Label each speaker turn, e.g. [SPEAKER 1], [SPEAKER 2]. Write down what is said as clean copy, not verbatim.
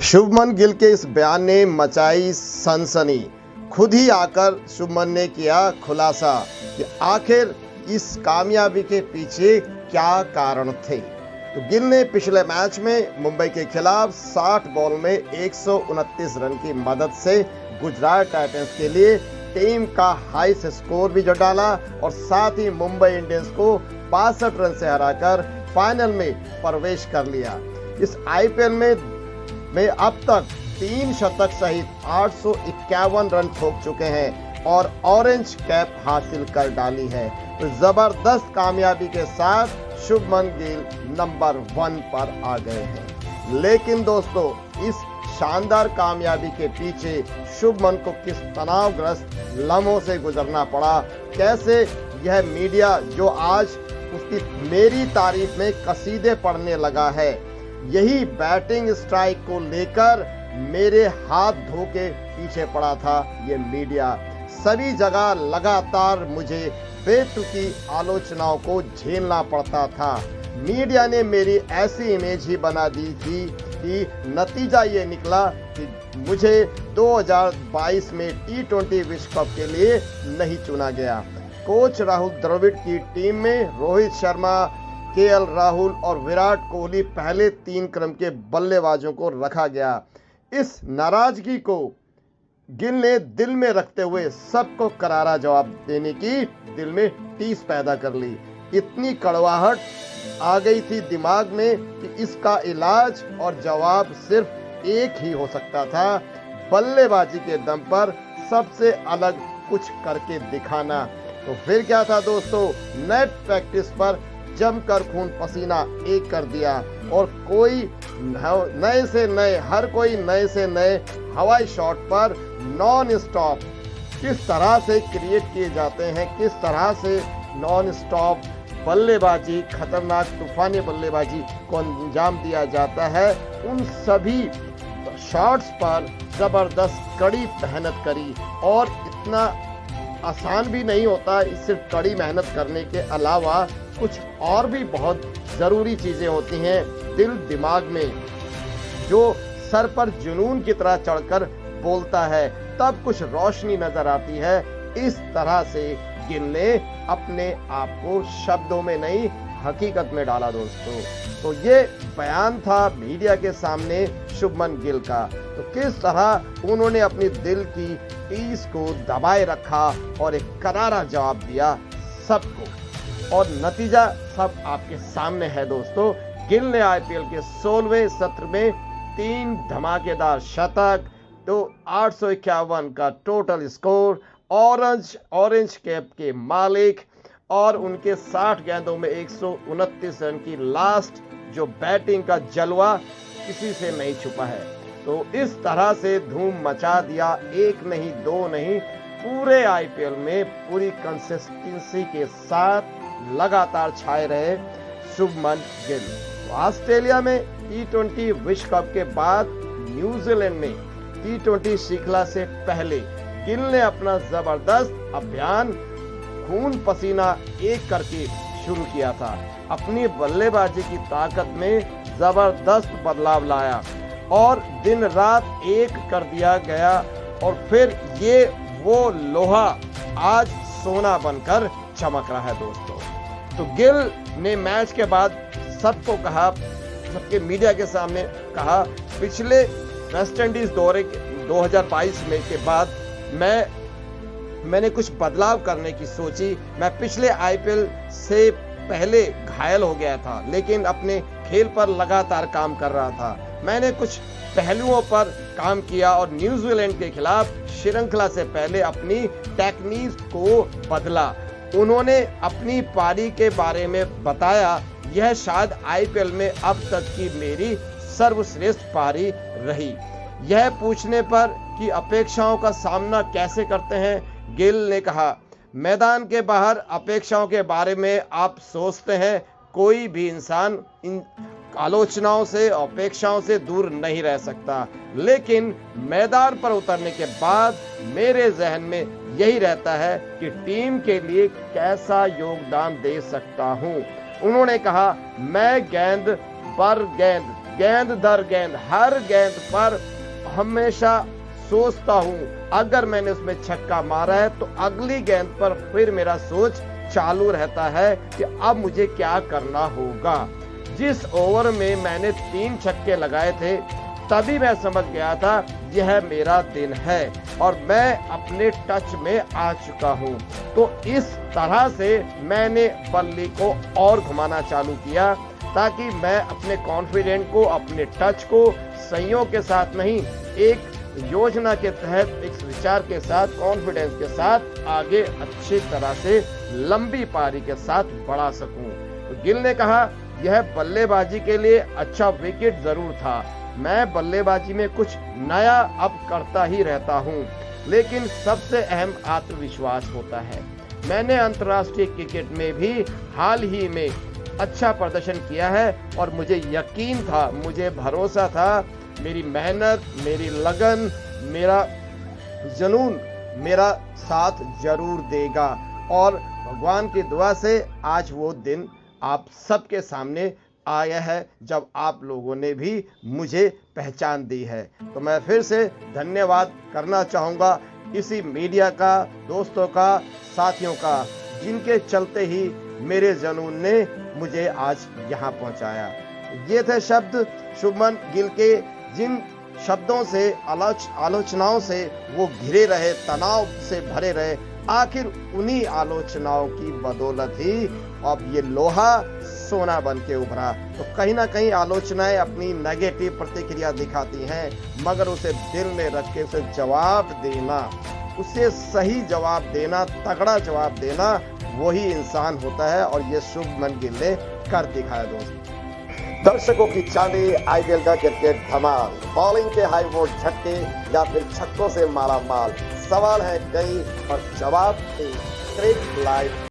[SPEAKER 1] शुभमन गिल के इस बयान ने मचाई सनसनी। खुद ही आकर शुभमन ने किया खुलासा कि आखिर इस कामयाबी के पीछे क्या कारण थे। तो गिल ने पिछले मैच में मुंबई के खिलाफ 60 बॉल में 129 रन की मदद से गुजरात टाइटंस के लिए टीम का हाईएस्ट स्कोर भी जो डाला और साथ ही मुंबई इंडियंस को 62 रन से हराकर फाइनल में प्रवेश कर लिया। इस आईपीएल में अब तक 3 शतक सहित 851 रन ठोक चुके हैं और ऑरेंज कैप हासिल कर डाली है। तो जबरदस्त कामयाबी के साथ शुभमन गिल नंबर 1 पर आ गए हैं। लेकिन दोस्तों, इस शानदार कामयाबी के पीछे शुभमन को किस तनावग्रस्त लम्हों से गुजरना पड़ा, कैसे यह मीडिया जो आज उसकी मेरी तारीफ में कसीदे पढ़ने लगा है, यही बैटिंग स्ट्राइक को लेकर मेरे हाथ धो के पीछे पड़ा था। ये मीडिया सभी जगह लगातार मुझे बेतुकी आलोचनाओं को झेलना पड़ता था। मीडिया ने मेरी ऐसी इमेज ही बना दी थी कि नतीजा ये निकला कि मुझे 2022 में T20 विश्व कप के लिए नहीं चुना गया। कोच राहुल द्रविड़ की टीम में रोहित शर्मा, केएल राहुल और विराट कोहली पहले 3 क्रम के बल्लेबाजों को रखा गया। इस नाराजगी को गिल ने दिल में रखते हुए सबको करारा जवाब देने की दिल में टीस पैदा कर ली। इतनी कड़वाहट आ गई थी दिमाग में कि इसका इलाज और जवाब सिर्फ एक ही हो सकता था, बल्लेबाजी के दम पर सबसे अलग कुछ करके दिखाना। तो फिर क्या था दोस्तों, नेट प्रैक्टिस पर जमकर खून पसीना एक कर दिया और कोई नए से नए हर कोई नए से नए हवाई शॉट पर नॉन स्टॉप किस तरह से क्रिएट किए जाते हैं, किस तरह से नॉन स्टॉप बल्लेबाजी, खतरनाक तूफानी बल्लेबाजी को अंजाम दिया जाता है, उन सभी शॉट्स पर जबरदस्त कड़ी मेहनत करी। और इतना आसान भी नहीं होता, सिर्फ कड़ी मेहनत करने के अलावा कुछ और भी बहुत ज़रूरी चीज़ें होती हैं। दिल दिमाग में जो सर पर जुनून की तरह चढ़कर बोलता है तब कुछ रोशनी नजर आती है। इस तरह से गिल ने अपने आप को शब्दों में नहीं हकीकत में डाला दोस्तों। तो ये बयान था मीडिया के सामने शुभमन गिल का। तो किस तरह उन्होंने अपनी दिल की टीस को दबाए रखा और एक करारा जवाब दिया सबको, और नतीजा सब आपके सामने है दोस्तों। गिल ने आईपीएल के 16वें सत्र में 3 धमाकेदार शतक, तो 851 का टोटल स्कोर, ऑरेंज कैप के मालिक और उनके 60 गेंदों में 129 रन की लास्ट जो बैटिंग का जलवा किसी से नहीं छुपा है। तो इस तरह से धूम मचा दिया, एक नहीं दो नहीं, पूरे आईपीएल में पूरी कंसिस्टेंसी के साथ लगातार छाए रहे शुभमन गिल। तो ऑस्ट्रेलिया में T20 विश्व कप के बाद न्यूजीलैंड में T20 श्रृंखला से पहले गिल ने अपना जबरदस्त अभियान खून पसीना एक करके शुरू किया था। अपनी बल्लेबाजी की ताकत में जबरदस्त बदलाव लाया और दिन रात एक कर दिया गया, और फिर ये वो लोहा आज सोना बनकर चमक रहा है दोस्तों। तो गिल ने मैच के बाद सबको कहा, सबके मीडिया के सामने कहा, पिछले वेस्ट इंडीज दौरे 2022 में के बाद मैंने कुछ बदलाव करने की सोची। मैं पिछले आईपीएल से पहले घायल हो गया था, लेकिन अपने खेल पर लगातार काम कर रहा था। मैंने कुछ पहलुओं पर काम किया और न्यूजीलैंड के खिलाफ श्रृंखला से पहले अपनी टेक्निक को बदला। उन्होंने अपनी पारी के बारे में बताया, यह शायद आईपीएल में अब तक की मेरी सर्वश्रेष्ठ पारी रही। यह पूछने पर कि अपेक्षाओं का सामना कैसे करते हैं, गिल ने कहा, मैदान के बाहर अपेक्षाओं के बारे में आप सोचते हैं, कोई भी इंसान इन आलोचनाओं से, अपेक्षाओं से दूर नहीं रह सकता, लेकिन मैदान पर उतरने के बाद मेरे जहन में यही रहता है कि टीम के लिए कैसा योगदान दे सकता हूं। उन्होंने कहा, मैं गेंद पर गेंद गेंद दर गेंद, हर गेंद पर हमेशा सोचता हूं, अगर मैंने उसमें छक्का मारा है तो अगली गेंद पर फिर मेरा सोच चालू रहता है कि अब मुझे क्या करना होगा। जिस ओवर में मैंने 3 छक्के लगाए थे तभी मैं समझ गया था यह मेरा दिन है और मैं अपने टच में आ चुका हूं। तो इस तरह से मैंने बल्ली को और घुमाना चालू किया ताकि मैं अपने कॉन्फिडेंट को, अपने टच को संयोग के साथ नहीं, एक योजना के तहत, एक विचार के साथ, कॉन्फिडेंस के साथ आगे अच्छी तरह से लंबी पारी के साथ बढ़ा सकूं। तो गिल ने कहा यह बल्लेबाजी के लिए अच्छा विकेट जरूर था, मैं बल्लेबाजी में कुछ नया अब करता ही रहता हूं, लेकिन सबसे अहम आत्मविश्वास होता है। मैंने अंतर्राष्ट्रीय क्रिकेट में भी हाल ही में अच्छा प्रदर्शन किया है और मुझे यकीन था, मुझे भरोसा था, मेरी मेहनत, मेरी लगन, मेरा जुनून मेरा साथ जरूर देगा और भगवान की दुआ से आज वो दिन आप सबके सामने आया है जब आप लोगों ने भी मुझे पहचान दी है। तो मैं फिर से धन्यवाद करना चाहूँगा इसी मीडिया का, दोस्तों का, साथियों का, जिनके चलते ही मेरे जुनून ने मुझे आज यहाँ पहुँचाया। ये थे शब्द शुभमन गिल के, जिन शब्दों से, आलोचनाओं से वो घिरे रहे, तनाव से भरे रहे, आखिर उन्हीं आलोचनाओं की बदौलत ही अब ये लोहा सोना बन के उभरा। तो कहीं ना कहीं आलोचनाएं अपनी नेगेटिव प्रतिक्रिया दिखाती हैं, मगर उसे दिल में रख के उसे जवाब देना, उसे सही जवाब देना, तगड़ा जवाब देना, वही इंसान होता है और ये शुभमन गिल ने कर दिखाया। दोस्तों, दर्शकों की चांदी, आईपीएल का क्रिकेट धमाल, बॉलिंग के हाई वोल्ट झटके या फिर छक्कों से मारा माल, सवाल है कई और जवाब एक। क्रिक लाइव।